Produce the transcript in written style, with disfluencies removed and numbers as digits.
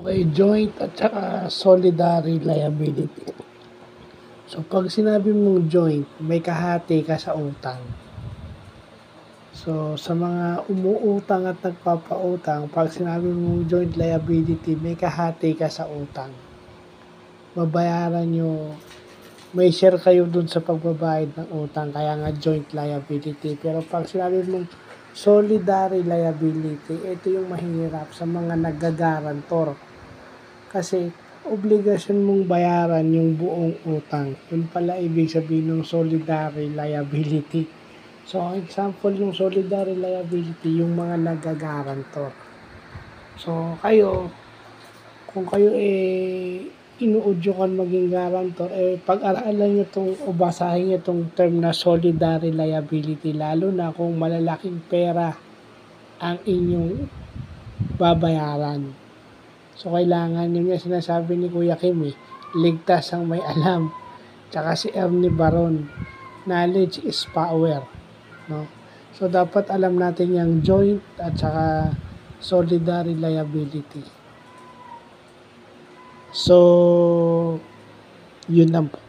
Okay, joint at saka solidary liability. So, pag sinabi mong joint, may kahati ka sa utang. So, sa mga umuutang at nagpapautang, pag sinabi mong joint liability, may kahati ka sa utang. Babayaran nyo, may share kayo dun sa pagbabayad ng utang, kaya nga joint liability. Pero pag sinabi mong solidary liability, ito yung mahirap sa mga nagagarantor. Kasi obligasyon mong bayaran yung buong utang. Yun pala ibig sabihin ng solidary liability. So, ang example ng solidary liability, yung mga nagagarantor. So, kung kayo inuudyukan maging guarantor, pag-aralan nyo o basahin nyo itong term na solidary liability, lalo na kung malalaking pera ang inyong babayaran. So, kailangan yun yung sinasabi ni Kuya Kim, ligtas ang may alam. Tsaka si Ernie Baron, knowledge is power. No? So, dapat alam natin yung joint at saka solidary liability. So, yun lang po.